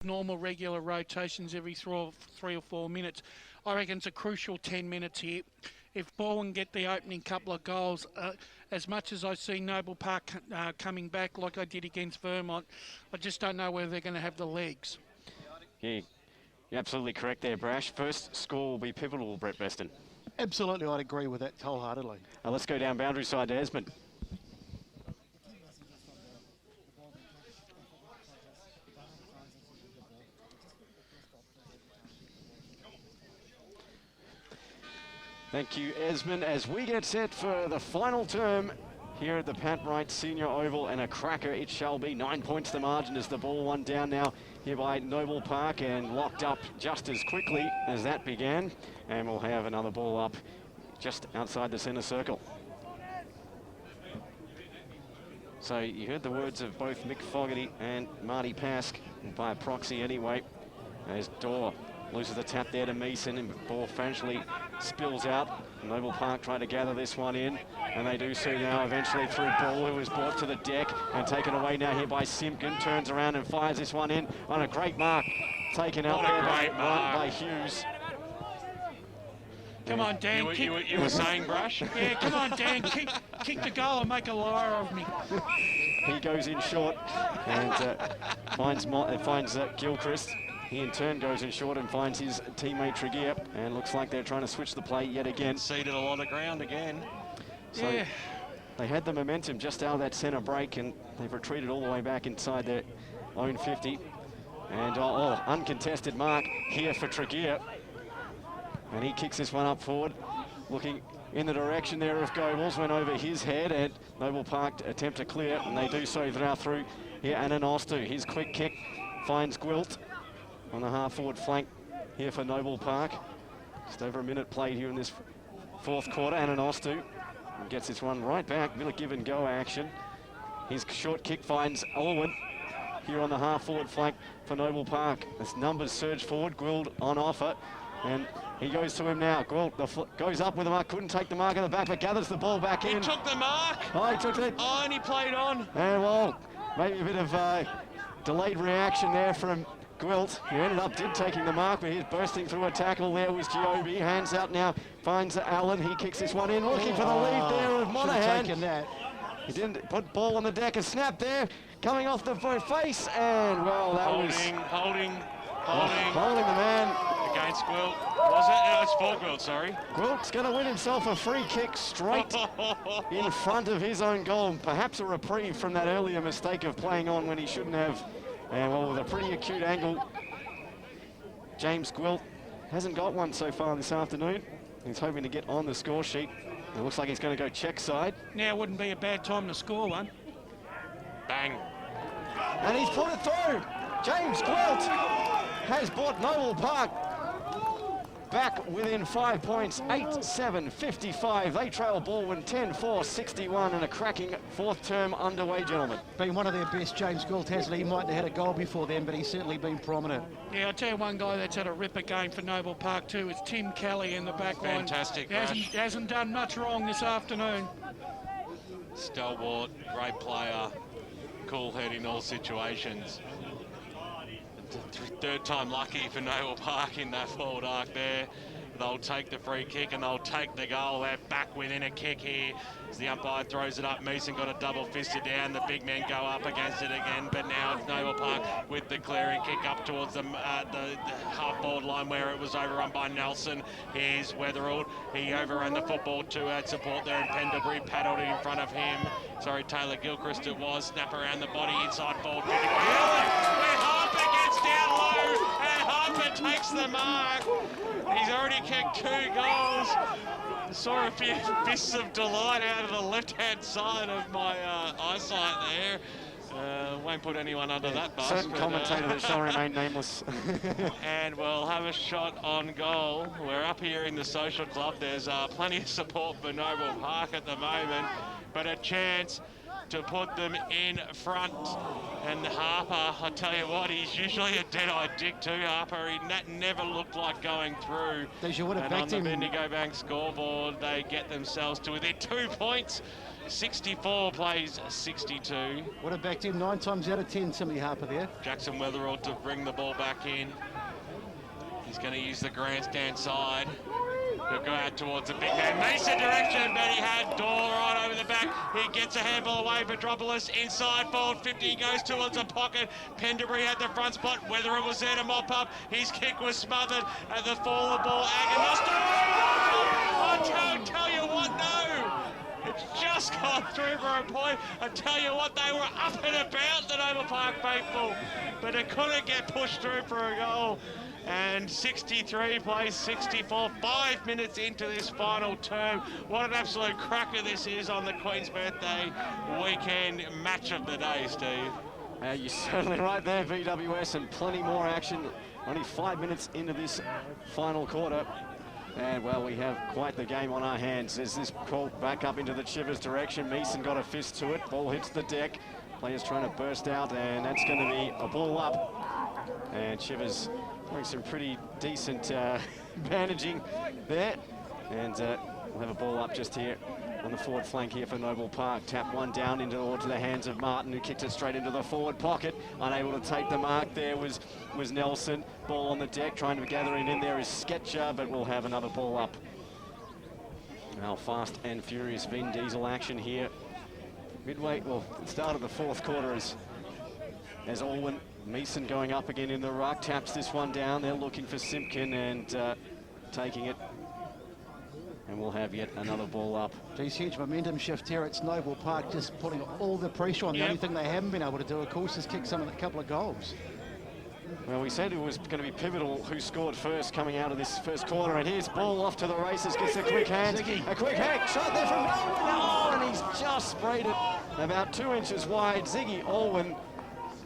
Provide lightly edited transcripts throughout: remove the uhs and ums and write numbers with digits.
normal regular rotations every 3 or 4 minutes. I reckon it's a crucial 10 minutes here. If Balwyn get the opening couple of goals, as much as I see Noble Park coming back like I did against Vermont, I just don't know whether they're going to have the legs. Yeah, you're absolutely correct there, Brash. First score will be pivotal, Brett Beston. Absolutely, I'd agree with that wholeheartedly. Let's go down boundary side to Esmond. Thank you, Esmond, as we get set for the final term here at the Pat Wright Senior Oval, and a cracker it shall be. 9 points the margin as the ball one down now here by Noble Park, and locked up just as quickly as that began. And we'll have another ball up just outside the centre circle. So you heard the words of both Mick Fogarty and Marty Pask, by proxy anyway, as Dorr loses the tap there to Meeson, and ball eventually spills out. Noble Park trying to gather this one in, and they do so now eventually through Ball, who is brought to the deck and taken away now here by Simpkin. Turns around and fires this one in on a great mark. Taken out there by Hughes. Come on, Dan. You were saying, Brush? Yeah, come on, Dan. Kick the goal and make a liar of me. He goes in short and finds Gilchrist. He in turn goes in short and finds his teammate Tregear, and looks like they're trying to switch the play yet again. Ceded a lot of ground again. So yeah. They had the momentum just out of that centre break, and they've retreated all the way back inside their own 50. And uncontested mark here for Tregear. And he kicks this one up forward, looking in the direction there of Goebbels, went over his head, and Noble Park attempt to clear, and they do so now through here. Ananostu, his quick kick finds Gwilt on the half-forward flank here for Noble Park. Just over a minute played here in this fourth quarter. Ananostu gets this one right back, bit of give-and-go action. His short kick finds Alwyn here on the half-forward flank for Noble Park. As numbers surge forward, Gwilt on offer, and he goes to him now. Gwilt goes up with the mark, couldn't take the mark at the back, but gathers the ball back in. He took the mark! Oh, he took it. Oh, and he played on. And well, maybe a bit of delayed reaction there from Gwilt, who ended up taking the mark, but he's bursting through a tackle. There was Giobi, hands out now, finds Allen. He kicks this one in, looking for the lead there of Monaghan. Taken that. He didn't put ball on the deck, a snap there, coming off the face, and well, that was holding the man against Gwilt. Was it? No, it's for Gwilt, sorry. Gwilt's going to win himself a free kick straight in front of his own goal. Perhaps a reprieve from that earlier mistake of playing on when he shouldn't have. And well, with a pretty acute angle, James Gwilt hasn't got one so far this afternoon. He's hoping to get on the score sheet. It looks like he's going to go check side. Now wouldn't be a bad time to score one. Bang. And he's put it through. James Gwilt has brought Noble Park back within 5 points, 8-7-55. They trail Balwyn 10-4-61, and a cracking fourth term underway, gentlemen. Been one of their best, James Gwilt, hasn't he? He mightn't have had a goal before then, but he's certainly been prominent. Yeah, I'll tell you one guy that's had a ripper game for Noble Park too is Tim Kelly in the back line. Fantastic, He hasn't done much wrong this afternoon. Stalwart, great player, cool head in all situations. Third time lucky for Noble Park in that forward arc there. They'll take the free kick and they'll take the goal. They're back within a kick here. As the umpire throws it up, Meeson got a double fisted down. The big men go up against it again, but now it's Noble Park with the clearing kick up towards the half-forward line where it was overrun by Nelson. Here's Weatherald. He overran the football to support there, and Pendlebury paddled it in front of him. Sorry, Taylor Gilchrist it was. Snap around the body, inside forward. Harper gets down low, and Harper takes the mark. He's already kicked 2 goals. Saw a few fists of delight out of the left-hand side of my eyesight there. Won't put anyone under that bus. Certain commentator that shall remain nameless. And we'll have a shot on goal. We're up here in the social club. There's plenty of support for Noble Park at the moment, but a chance to put them in front. And Harper, I tell you what, he's usually a dead-eyed dick too, Harper. That never looked like going through. They should have and backed on the him. Bendigo Bank scoreboard, they get themselves to within 2 points. 64 plays 62. Would have backed him 9 times out of 10, Timmy Harper there. Jackson Weatherall to bring the ball back in. He's going to use the grandstand side. He'll go out towards the big man. Mason direction, but he had Door right over the back. He gets a handball away. Petropolis inside, forward 50. He goes towards the pocket. Penderbury had the front spot. Weatherer was there to mop up. His kick was smothered. At the fall, the ball. Agnostic. I tell you what, no. It's just gone through for a point. I tell you what, they were up and about, the Noble Park faithful, but it couldn't get pushed through for a goal. And 63 plays 64, 5 minutes into this final term. What an absolute cracker this is on the Queen's Birthday weekend match of the day, Steve. You're certainly right there, VWS, and plenty more action. Only 5 minutes into this final quarter. And, well, we have quite the game on our hands. As this call back up into the Chivers direction, Meeson got a fist to it. Ball hits the deck. Players trying to burst out, and that's going to be a ball up. And Chivers doing some pretty decent bandaging there. And we'll have a ball up just here on the forward flank here for Noble Park. Tap one down into the hands of Martin, who kicked it straight into the forward pocket. Unable to take the mark there was Nelson. Ball on the deck, trying to gather it in there is Sketcher, but we'll have another ball up. Now fast and furious Vin Diesel action here. Midway, well, the start of the fourth quarter as Alwyn. Meeson going up again in the ruck, taps this one down. They're looking for Simpkin and taking it. And we'll have yet another ball up. Geez, huge momentum shift here. It's Noble Park just putting all the pressure on. The only thing they haven't been able to do, of course, is kick some of the couple of goals. Well, we said it was going to be pivotal who scored first coming out of this first quarter. And here's ball off to the races, gets a quick hand. A quick hack, shot there from Balwyn. Oh, and he's just sprayed it about 2 inches wide. Ziggy Alwyn.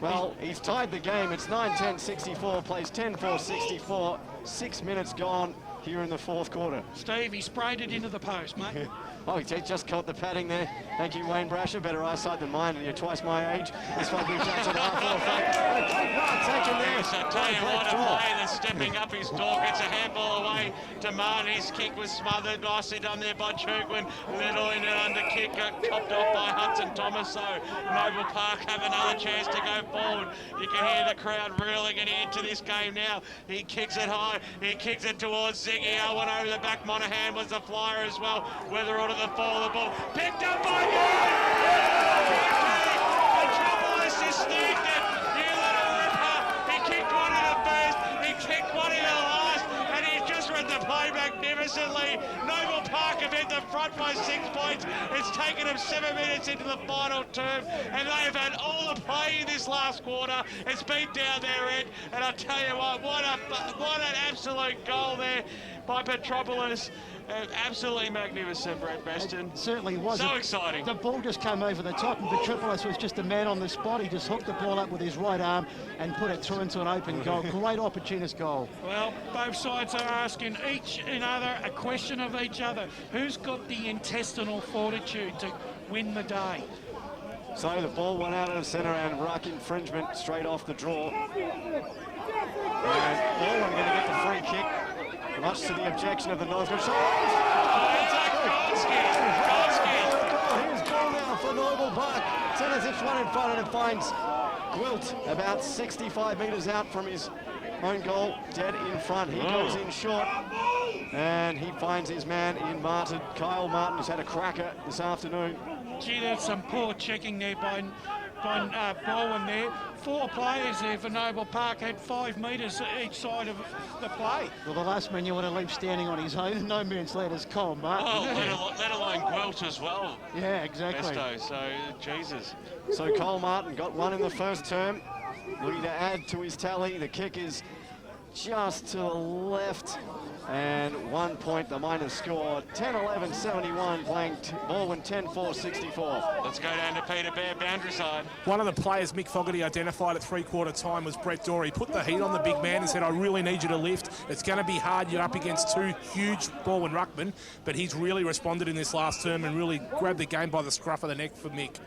Well, he's tied the game. It's 9-10-64, plays 10-4-64. 6 minutes gone here in the fourth quarter. Steve, he sprayed it into the post, mate. Oh, he just caught the padding there. Thank you, Wayne Brasher. Better eyesight than mine, and you're twice my age. This one moves out to the half-forward flank. Taken there. Yes, I tell you what, a play that's stepping up his door, gets a handball away to Martin. His kick was smothered. Nicely done there by Chugwin. Little in an under kick, got chopped off by Hudson Thomas. So Noble Park have another chance to go forward. You can hear the crowd really getting into this game now. He kicks it high. He kicks it towards Ziggy. Alwyn over the back. Monahan was the flyer as well. Whether or the fall of the ball picked up by Metropolis is snagged it. You little ripper. He kicked one in the first, he kicked one in the last, and he just read the play magnificently. Noble Park have hit the front by 6 points. It's taken them 7 minutes into the final term, and they have had all the play in this last quarter. It's been down their end, and I tell you what an absolute goal there by Petropolis. Absolutely magnificent, Brett Beston. It certainly was. So exciting. The ball just came over the top, and Petropolis was just a man on the spot. He just hooked the ball up with his right arm and put it through into an open goal. Great opportunist goal. Well, both sides are asking each other a question of each other. Who's got the intestinal fortitude to win the day? So the ball went out of the centre and ruck infringement straight off the draw. And Balwyn going to get the free kick. Much to the objection of the Northwood. Here's goal now for Noble Park. Centres each one in front, and it finds Gwilt about 65 metres out from his own goal, dead in front. He goes in short, and he finds his man in Martin. Kyle Martin has had a cracker this afternoon. Gee, that's some poor checking there by Balwyn there. 4 players there for Noble Park, had 5 metres each side of the play. Well, the last man you want to leave standing on his own, no man's land is Cole Martin. Oh, let alone Gwilt as well. Yeah, exactly. Besto, so Jesus. So Cole Martin got one in the first term, looking to add to his tally. The kick is just to the left, and 1 point the miners scored. 10-11-71, playing Balwyn 10-4-64. Let's go down to Peter Bear, boundary side. One of the players Mick Fogarty identified at three-quarter time was Brett Dorey. Put the heat on the big man and said, I really need you to lift. It's going to be hard. You're up against 2 huge Balwyn ruckmen, but he's really responded in this last term and really grabbed the game by the scruff of the neck for Mick.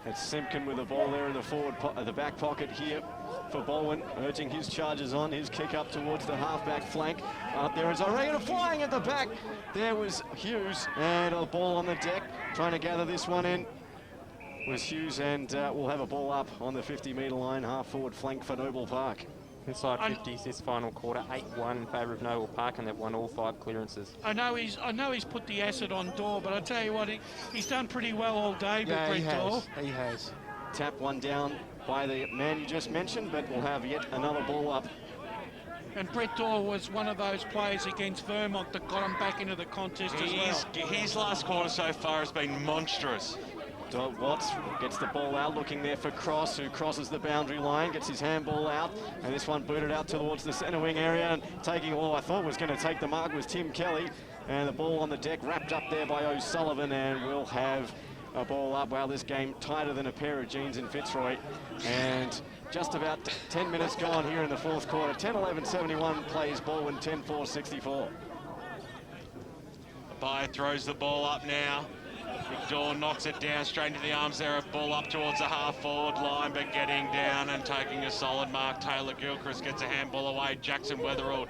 It's Simpkin with the ball there in the the back pocket here. for Balwyn, urging his charges on. His kick up towards the half-back flank. Up there is O'Regan flying at the back. There was Hughes, and a ball on the deck. Trying to gather this one in was Hughes, and we'll have a ball up on the 50-metre line, half-forward flank for Noble Park. Inside 50s this final quarter, 8-1 in favour of Noble Park, and they've won all 5 clearances. I know he's put the acid on Dorr, but I tell you what, he's done pretty well all day. Yeah, Brett Dorr. he has. Tap one down by the man you just mentioned, but we'll have yet another ball up. And Brett Dorr was one of those players against Vermont that got him back into the contest as well. His last quarter so far has been monstrous. Watts gets the ball out, looking there for Cross, who crosses the boundary line, gets his handball out, and this one booted out towards the centre wing area, and taking all I thought was going to take the mark was Tim Kelly, and the ball on the deck wrapped up there by O'Sullivan, and we'll have a ball up. Wow, this game tighter than a pair of jeans in Fitzroy, and just about 10 minutes gone here in the fourth quarter. 10-11-71 plays Balwyn 10-4-64. Bayer throws the ball up now. McDaw knocks it down straight into the arms there. A ball up towards the half-forward line, but getting down and taking a solid mark. Taylor Gilchrist gets a handball away. Jackson Weatherall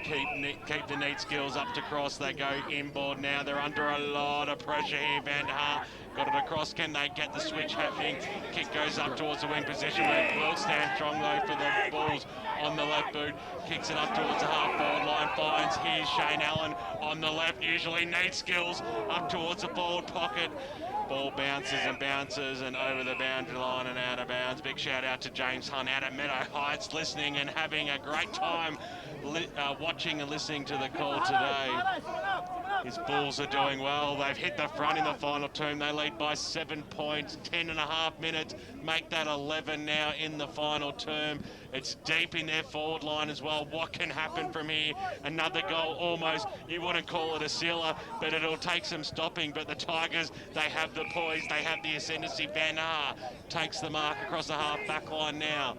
keep the neat skills up to Cross. They go inboard now. They're under a lot of pressure here. Van der Haar got it across. Can they get the switch happening? Kick goes up towards the wing position. Will stand strong though for the Bulls on the left boot. Kicks it up towards the half-forward line. Finds here's Shane Allen on the left. Usually neat skills up towards the forward pocket. Ball bounces and over the boundary line and out of bounds. Big shout out to James Hunt out at Meadow Heights, listening and having a great time watching and listening to the call today. His Bulls are doing well. They've hit the front in the final term. They lead by 7 points, 10.5 minutes. Make that 11 now in the final term. It's deep in their forward line as well. What can happen from here? Another goal almost. You wouldn't call it a sealer, but it'll take some stopping. But the Tigers, they have the poise. They have the ascendancy. Van der Haar takes the mark across the half back line now.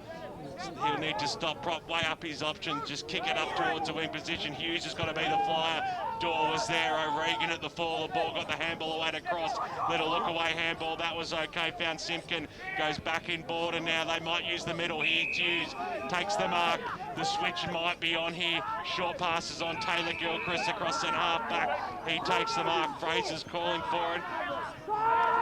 He'll need to stop, prop way up his options, just kick it up towards the wing position. Hughes has got to be the flyer. Dorr was there. O'Regan at the fall. The ball got the handball away to Cross. Little look away handball. That was okay. Found Simpkin. Goes back in board, and now they might use the middle. Here's Hughes. Takes the mark. The switch might be on here. Short passes on Taylor Gilchrist across centre half back. He takes the mark. Fraser's calling for it.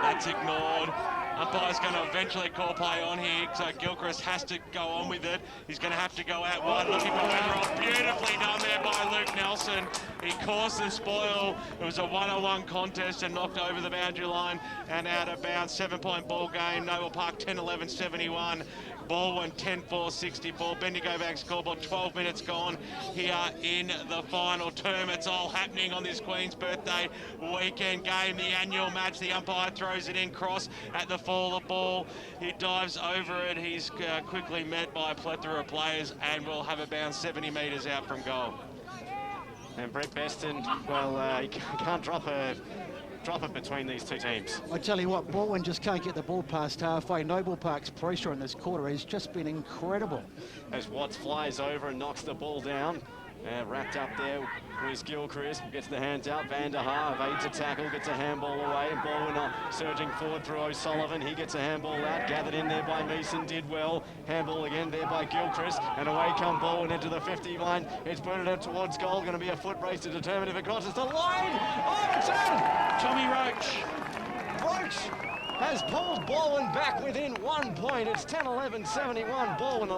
That's ignored. Umpire's going to eventually call play on here, so Gilchrist has to go on with it. He's going to have to go out wide, looking for Weatherall. Beautifully done there by Luke Nelson. He caused the spoil. It was a 1-on-1 contest and knocked over the boundary line and out of bounds. 7-point ball game. Noble Park 10-11-71. Balwyn 10-4-64. Bendigo Bank scoreboard, 12 minutes gone here in the final term. It's all happening on this Queen's Birthday weekend game, the annual match. The umpire throws it in. Cross at the fall of the ball. He dives over it. He's quickly met by a plethora of players and will have a bounce 70 metres out from goal. And Brett Beston, well, he can't drop it between these two teams. I tell you what, Balwyn just can't get the ball past halfway. Noble Park's pressure in this quarter has just been incredible. As Watts flies over and knocks the ball down. Wrapped up there was Gilchrist, gets the hands out. Van der Haar evades a tackle, gets a handball away, and Balwyn surging forward through O'Sullivan. He gets a handball out, gathered in there by Meeson, did well. Handball again there by Gilchrist, and away come Balwyn into the 50 line. It's booted out towards goal, going to be a foot race to determine if it crosses the line. Oh, it's in! Tommy Roach. Roach has pulled Balwyn back within 1 point. It's 10-11-71, Balwyn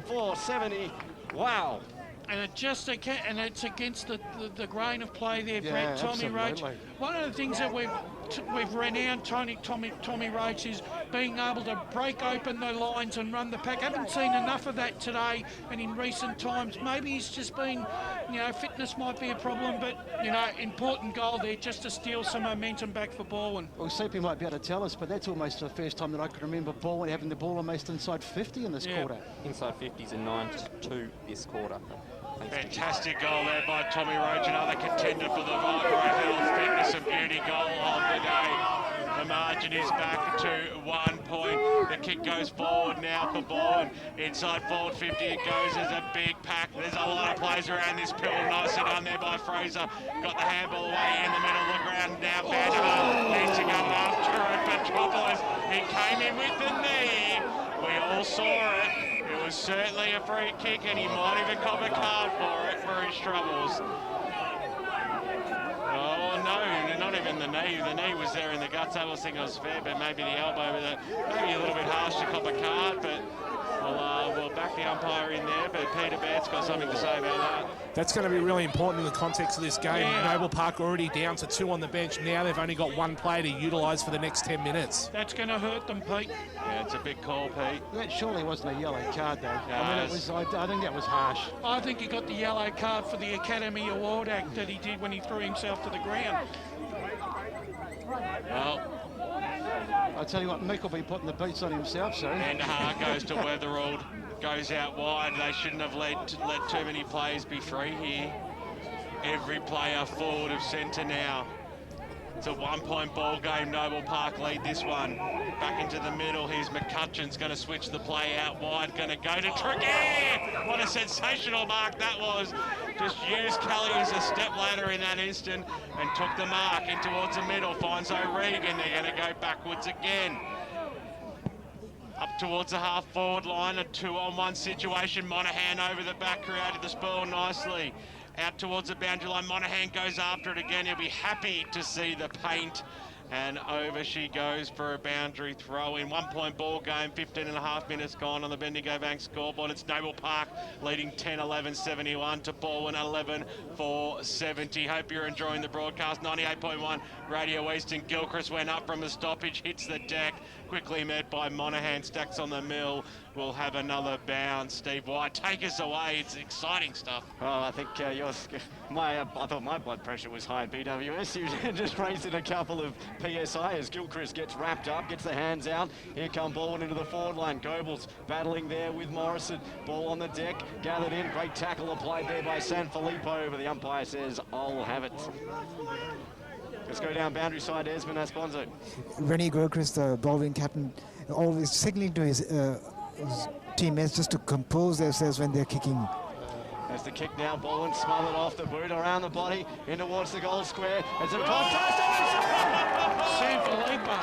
11-4-70. Wow. And it's against the grain of play there, Yeah, Brett. Tommy Roach. absolutely. One of the things that we've renowned Tommy Roach is being able to break open the lines and run the pack. Haven't seen enough of that today and in recent times. Maybe he's just been, fitness might be a problem, but important goal there just to steal some momentum back for Balwyn. Well, CP might be able to tell us, but that's almost the first time that I can remember Balwyn having the ball almost inside 50 in this quarter. Inside 50s and 9-2 this quarter. Fantastic goal there by Tommy Roach, another contender for the Vibro Health Fitness and Beauty goal of the day. The margin is back to 1 point. The kick goes forward now for Balwyn. Inside forward 50 it goes. There's a big pack. There's a lot of players around this pill. Nicely done there by Fraser. Got the handball away in the middle. Look around now. Van der Haar needs to go after it. Petropolis, he came in with the knee. We all saw it. It was was certainly a free kick, and he might even cop a card for it for his troubles. Oh no, not even the knee. The knee was there in the guts. I was thinking it was fair, but maybe the elbow, maybe a little bit harsh to cop a card, but we'll back the umpire in there, but Peter Baird's got something to say about that. That's going to be really important in the context of this game. Yeah. Noble Park already down to 2 on the bench. Now they've only got 1 player to utilise for the next 10 minutes. That's going to hurt them, Pete. Yeah, it's a big call, Pete. That surely wasn't a yellow card, though. No, I mean, it was. I think that was harsh. I think he got the yellow card for the Academy Award Act that he did when he threw himself to the ground. Well, I tell you what, Mick will be putting the beats on himself soon. Vanderhaar goes to Weatherald, goes out wide. They shouldn't have let too many players be free here. Every player forward of centre now. It's a 1-point ball game. Noble Park lead this one. Back into the middle. Here's McCutcheon's going to switch the play out wide. Going to go to Tregear. What a sensational mark that was. Just used Kelly as a step ladder in that instant and took the mark in towards the middle. Finds O'Regan. They're going to go backwards again. Up towards the half-forward line. A 2-on-1 situation. Monaghan over the back created the spoil nicely. Out towards the boundary line, Monaghan goes after it again. He'll be happy to see the paint. And over she goes for a boundary throw in. 1-point ball game, 15.5 minutes gone on the Bendigo Bank scoreboard. It's Noble Park leading 10-11-71 to Balwyn 11-4-70. Hope you're enjoying the broadcast. 98.1 Radio Eastern. Gilchrist went up from the stoppage, hits the deck. Quickly met by Monaghan, stacks on the mill. We'll have another bounce. Steve White, take us away. It's exciting stuff. Oh, I think I thought my blood pressure was high at BWS. You just raised it a couple of PSI as Gilchrist gets wrapped up, gets the hands out. Here come Balwyn into the forward line. Goebbels battling there with Morrison. Ball on the deck, gathered in. Great tackle applied there by Sanfilippo, but the umpire says, I'll have it. Let's go down boundary side, Esmond Asponzo. Rennie Gilchrist, the Balwyn captain, always signaling to his teammates just to compose themselves when they're kicking. As the kick now, Balwyn smothered off the boot around the body, in towards the goal square. It's a contest. Sanfilippo.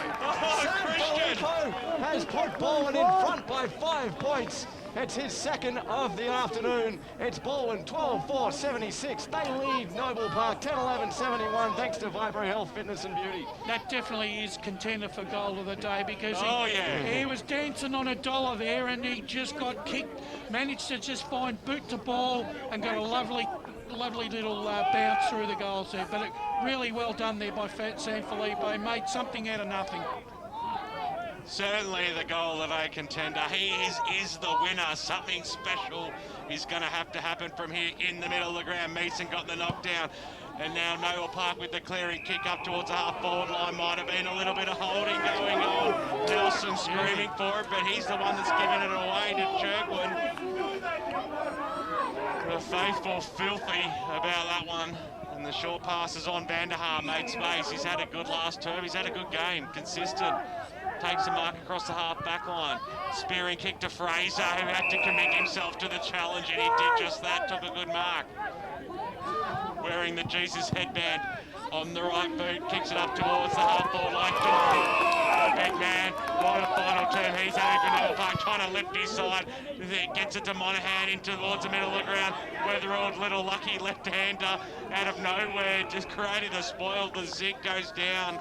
Sanfilippo has put Balwyn in front by 5 points. It's his second of the afternoon. It's Balwyn 12-4-76. They lead Noble Park 10-11-71 thanks to Vibro Health, Fitness and Beauty. That definitely is contender for goal of the day because yeah. he was dancing on $1 there and he just got kicked, managed to just find boot to ball and got a lovely little bounce through the goals there. But really well done there by Sanfilippo. Made something out of nothing. Certainly the goal of a contender. He is the winner. Something special is going to have to happen from here in the middle of the ground. Mason got the knockdown. And now Noble Park with the clearing kick up towards the half-forward line. Might have been a little bit of holding going on. Nelson screaming for it, but he's the one that's giving it away to Jerkwin. The faithful filthy about that one. And the short passes on. Vanderhaar made space. He's had a good last term. He's had a good game. Consistent. Takes the mark across the half-back line. Spearing kick to Fraser, who had to commit himself to the challenge, and he did just that. Took a good mark. Wearing the Jesus headband on the right boot, kicks it up towards the half-forward line. The big man, what a final term he's having for Noble Park, trying to lift his side. Gets it to Monaghan into towards the middle of the ground. Weatherald, little lucky left-hander out of nowhere, just created a spoil. The zig goes down.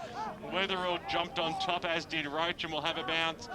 Weatherall jumped on top, as did Roach, and will have a bounce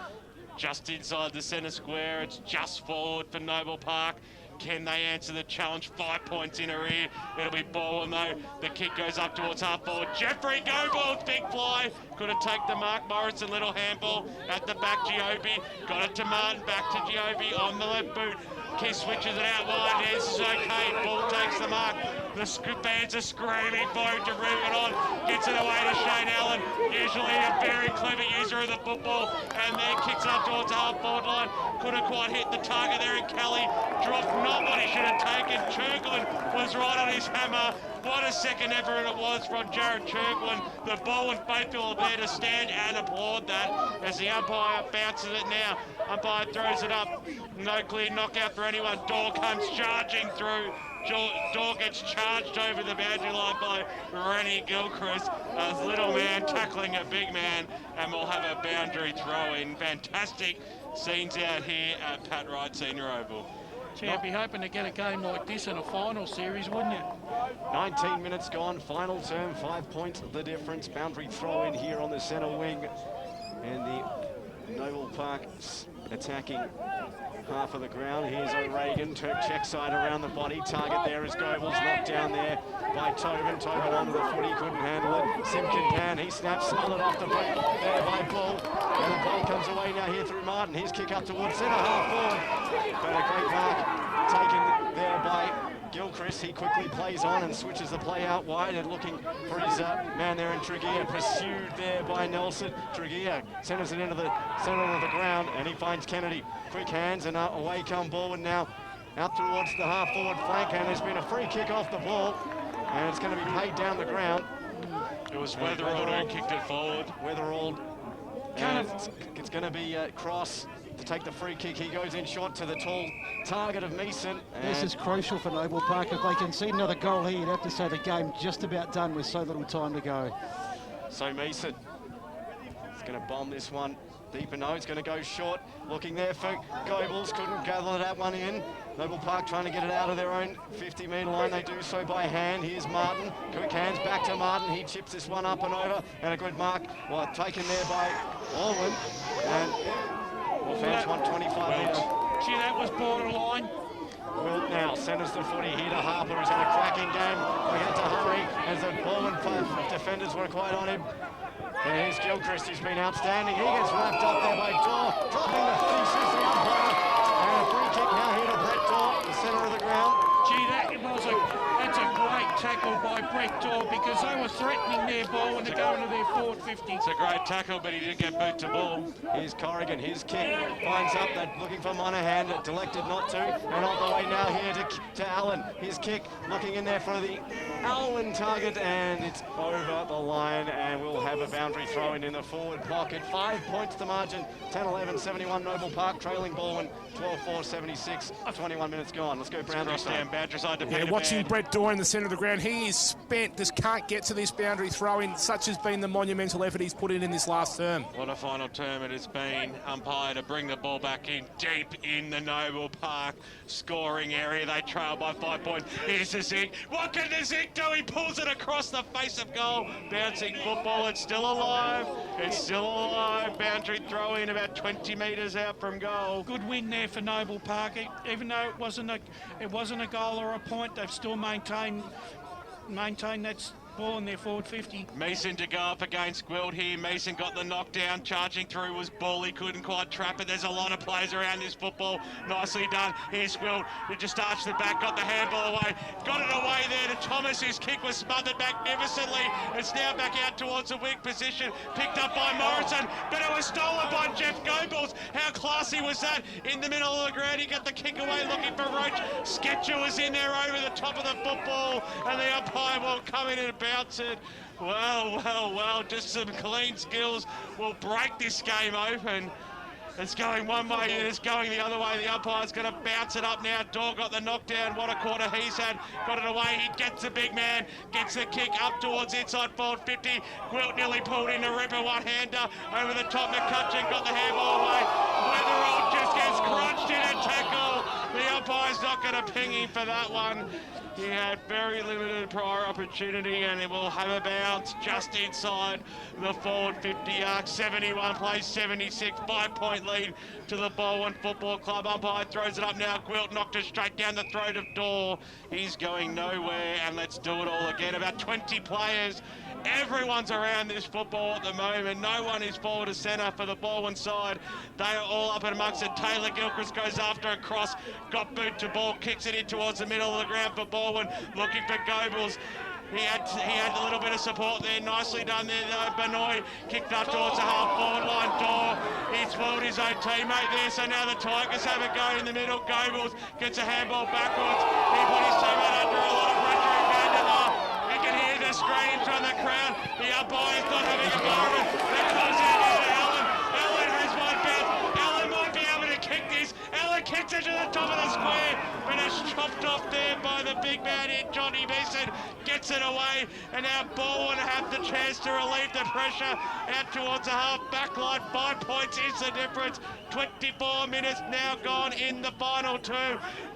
just inside the centre square. It's just forward for Noble Park. Can they answer the challenge? 5 points in arrear. It'll be Balwyn though. The kick goes up towards half forward. Jeffrey, go balls, big fly. Couldn't take the mark. Morrison, little handball at the back. Giobi got it to Martin. Back to Giobi on the left boot. He switches it out wide. This is okay. Ball takes the mark. The fans are screaming for him to root it on. Gets it away to Shane Allen. Usually a very clever user of the football. And then kicks it up towards the half-forward line. Couldn't quite hit the target there. And Kelly dropped not what he should have taken. Churglin was right on his hammer. What a second effort it was from Jared Churglin. The Balwyn faithful are there to stand and applaud that as the umpire bounces it now. Umpire throws it up. No clear knockout for anyone. Dorr comes charging through. Dorr gets charged over the boundary line by Rennie Gilchrist. A little man tackling a big man, and we'll have a boundary throw in. Fantastic scenes out here at Pat Wright Senior Oval. Gee, I'd be hoping to get a game like this in a final series, wouldn't you? 19 minutes gone, final term, 5 points the difference. Boundary throw in here on the centre wing. And the Noble Park attacking half of the ground. Here's O'Regan, check side around the body. Target there is Goebels, knocked down there by Tobin. Tobin onto the foot, he couldn't handle it. Simpkin can, he snaps, smothered off the break there by Bull. And the ball comes away now here through Martin. His kick up towards centre, half forward. But a great mark taken there by Gilchrist. He quickly plays on and switches the play out wide and looking for his man there in Tregear, pursued there by Nelson. Tregear centers it into the centre of the ground and he finds Kennedy. Quick hands and away come Balwyn now out towards the half forward flank, and there's been a free kick off the ball and it's going to be paid down the ground. It was Weatherald who kicked it forward. Weatherald. And it's going to be Cross to take the free kick. He goes in short to the tall target of Meeson. This is crucial for Noble Park. If they can see another goal here, you'd have to say the game just about done with so little time to go. So Meeson is going to bomb this one. Deeper no, it's going to go short. Looking there for Goebels, couldn't gather that one in. Noble Park trying to get it out of their own 50-metre line. They do so by hand. Here's Martin. Quick hands back to Martin. He chips this one up and over. And a good mark, well, taken there by Balwyn. And fans want 25 metres. Gee, that was borderline. Wilt now centres the footy here to Harper, who's had a cracking game. They had to hurry as the Balwyn defenders were quite on him. And here's Gilchrist, who's been outstanding. He gets wrapped up there by Dorr, dropping the footy, sees the umpire. And a free kick now here to Brett Dorr, the centre of the ground. Gee, that's a great tackle by Brett Dorr because they were threatening their ball and to go into their forward 50. It's a great tackle, but he didn't get boot to ball. Here's Corrigan, his kick, finds up that looking for Monahan, elected not to, and on the way now here to Allen. His kick, looking in there for the Allen target, and it's over the line, and we'll have a boundary throw in the forward pocket. 5 points the margin, 10-11, 71 Noble Park, trailing Balwyn, 12-4, 76, 21 minutes gone. Let's go Brown Down, boundary side to Yeah, watching Brett Dorr in the centre of the ground, he is spent, just can't get to this boundary throw-in. Such has been the monumental effort he's put in this last term. What a final term it has been. Umpire to bring the ball back in deep in the Noble Park scoring area. They trail by 5 points. Here's the Zig. What can the Zig do? He pulls it across the face of goal. Bouncing football. It's still alive. It's still alive. Boundary throw in about 20 metres out from goal. Good win there for Noble Park. Even though it wasn't a goal or a point, they've still maintained that ball in their forward 50. Meeson to go up against Gwilt here. Meeson got the knockdown. Charging through was Ball. He couldn't quite trap it. There's a lot of players around this football. Nicely done. Here's Gwilt. He just arched the back, got the handball away. Got it away there to Thomas. His kick was smothered magnificently. It's now back out towards the weak position. Picked up by Morrison, but it was stolen by Jeff Goebels. How classy was that? In the middle of the ground, he got the kick away looking for Roach. Sketcher was in there over the top of the football, and the umpire will come in and bounce it. Well, just some clean skills will break this game open. It's going one way and it's going the other way. The umpire's going to bounce it up now. Dorr got the knockdown. What a quarter he's had. Got it away. He gets the big man. Gets the kick up towards inside forward 50. Gwilt nearly pulled in a ripper one-hander. Over the top, McCutcheon got the handball away. Weatherall just gets crunched in a tackle. The umpire's not going to ping him for that one. He had very limited prior opportunity and it will have a bounce just inside the forward 50 arc. 71 plays 76, 5-point lead to the Balwyn Football Club. Umpire throws it up now. Gwilt knocked it straight down the throat of Dorr. He's going nowhere, and let's do it all again. About 20 players. Everyone's around this football at the moment. No one is forward to centre for the Balwyn side. They are all up and amongst it. Taylor Gilchrist goes after a cross. Got boot to ball. Kicks it in towards the middle of the ground for Balwyn. Looking for Goebels. He had a little bit of support there. Nicely done there though. Benoit kicked up towards the half forward line. Dorr, he's fooled his own teammate there. So now the Tigers have a go in the middle. Goebels gets a handball backwards. He put his teammate under a lot of pressure. He found it up. You can hear the screams from the crowd. The umpire's not having a moment. That comes out now to Allen. Allen has one bounce. Allen might be able to kick this. Allen kicks it to the top of the square, but it's chopped off there there by the big man in Johnny Mason, gets it away, and now Balwyn have the chance to relieve the pressure out towards the half-back line. 5 points is the difference. 24 minutes now gone in the final two.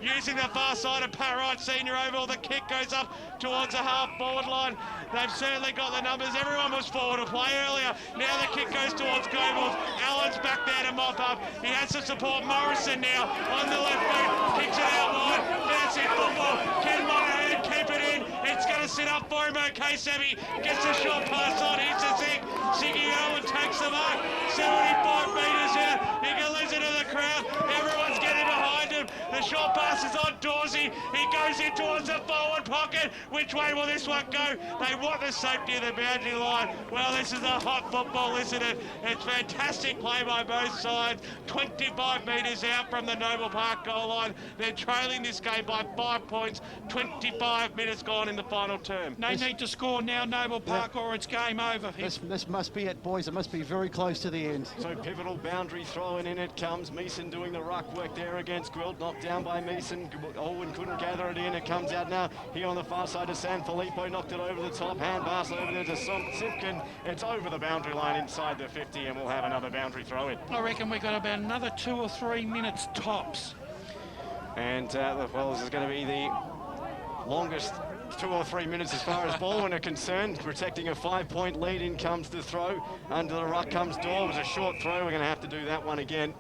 Using the far side of Parrott Senior Oval, the kick goes up towards the half-forward line. They've certainly got the numbers. Everyone was forward to play earlier. Now the kick goes towards Gobles. Allen's back there to mop up. He has to support Morrison now on the left boot. Kicks it out wide. Fancy football. Can Monahan keep it in? It's going to sit up for him. Okay, Sammy gets a short pass on. Here's the Zig. Ziggy Allen takes the mark. 75 metres out. He can listen to the crowd. Everyone's getting behind him. The short pass is on Dorsey. He goes in towards the forward pocket. Which way will this one go? They want the safety of the boundary line. Well, this is a hot football, isn't it? It's fantastic play by both sides. 25 metres out from the Noble Park goal line. They're trailing this game by 5 points. 25 minutes gone in the final term. They need to score now, Noble Park, or it's game over. This must be it, boys. It must be very close to the end. So pivotal boundary throw, and in it comes. Meeson doing the ruck work there against Gwilt. Knocked down by Meeson. Owen couldn't gather it in. It comes out now here on the far side to San Filippo. Knocked it over the top. Hand pass over there to Simpkin. It's over the boundary line inside the 50, and we'll have another boundary throw in. I reckon we've got about another 2 or 3 minutes tops. And, well, this is going to be the longest 2 or 3 minutes as far as Balwyn are concerned. Protecting a 5-point lead. In comes the throw. Under the ruck comes Dorr. It was a short throw. We're going to have to do that one again.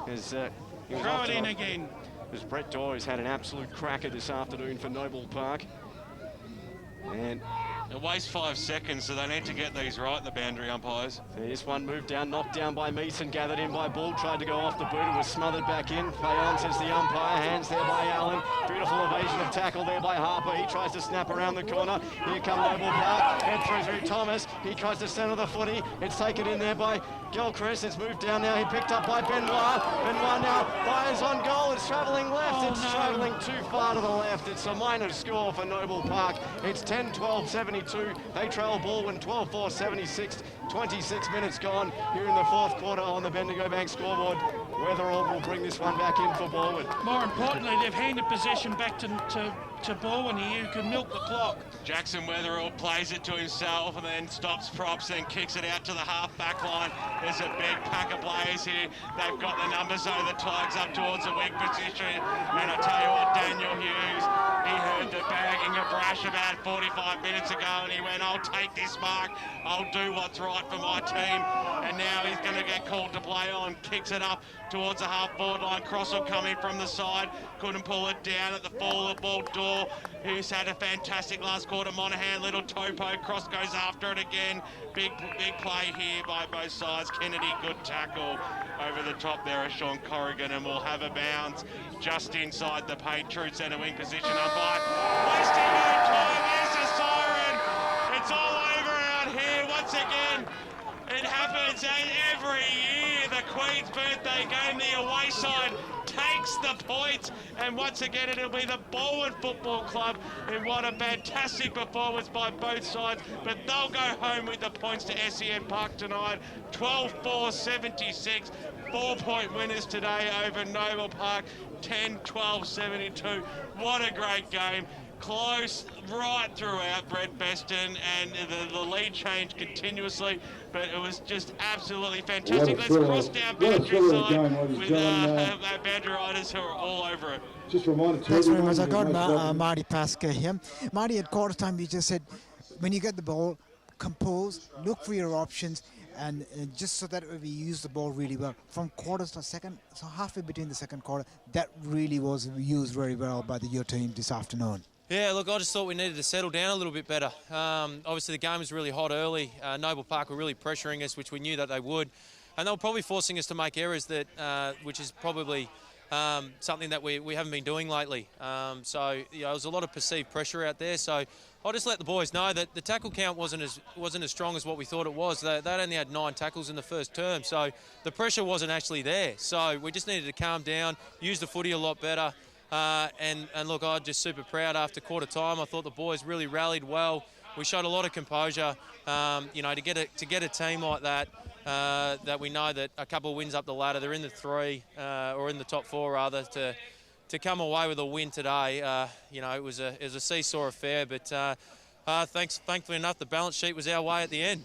Throw it in again. As Brett Dorr has had an absolute cracker this afternoon for Noble Park. And it wastes 5 seconds, so they need to get these right, the boundary umpires. this one moved down, knocked down by Meeson, gathered in by Bull, tried to go off the boot, it was smothered back in. Play on, says the umpire, hands there by Allen. Beautiful evasion of tackle there by Harper. He tries to snap around the corner. Here come Noble Park, and through Thomas. He tries to centre the footy. It's taken in there by Gilchrist. It's moved down now. He picked up by Benoit. Benoit now fires on goal. It's travelling left. It's travelling too far to the left. It's a minor score for Noble Park. It's 10-12-72. They trail Balwyn 12-4, 76. 26 minutes gone here in the fourth quarter on the Bendigo Bank scoreboard. Weatherall will bring this one back in for Balwyn. More importantly, they've handed possession back to Balwyn here, who can milk the clock. Jackson Weatherall plays it to himself and then stops props and kicks it out to the half-back line. There's a big pack of players here. They've got the numbers over the Tigers up towards the weak position. And I tell you what, Daniel Hughes, he heard the bagging of Brash about 45 minutes ago and he went, I'll take this mark. I'll do what's right for my team. And now he's going to get called to play on. Kicks it up towards the half-forward line. Crossell coming from the side. Couldn't pull it down at the fall of the ball. Door, who's had a fantastic last quarter. Monahan, little topo. Cross goes after it again. Big play here by both sides. Kennedy, good tackle over the top there of Sean Corrigan, and we'll have a bounce just inside the paint. True centre wing position umpire. Wasting no time. There's a siren. It's all over out here once again. It happens every year. The Queen's birthday game, the away side takes the points, and once again it'll be the Balwyn Football Club. And what a fantastic performance by both sides, but they'll go home with the points to SEN Park tonight. 12-4, 76, 4-point winners today over Noble Park. 10-12, 72. What a great game. Close right throughout, Brett Beston, and the lead changed continuously, but it was just absolutely fantastic. Let's cross down boundary side with boundary riders who are all over it. Just remind Thanks very much. I got Marty Pasca here. Marty, at quarter time, you just said, when you get the ball, compose, look for your options, and just so that we use the ball really well. From quarters to second, so halfway between the second quarter, that really was used very well by your team this afternoon. Yeah, look, I just thought we needed to settle down a little bit better. Obviously, the game was really hot early. Noble Park were really pressuring us, which we knew that they would. And they were probably forcing us to make errors, that, which is probably something that we haven't been doing lately. So, there was a lot of perceived pressure out there. So I'll just let the boys know that the tackle count wasn't as strong as what we thought it was. They only had 9 tackles in the first term. So the pressure wasn't actually there. So we just needed to calm down, use the footy a lot better. And look, I'm just super proud after quarter time. I thought the boys really rallied well. We showed a lot of composure, to get a team like that, that we know that a couple of wins up the ladder, they're in the 3, or in the top 4 rather, to to come away with a win today, you know, it was a seesaw affair, but thankfully enough, the balance sheet was our way at the end.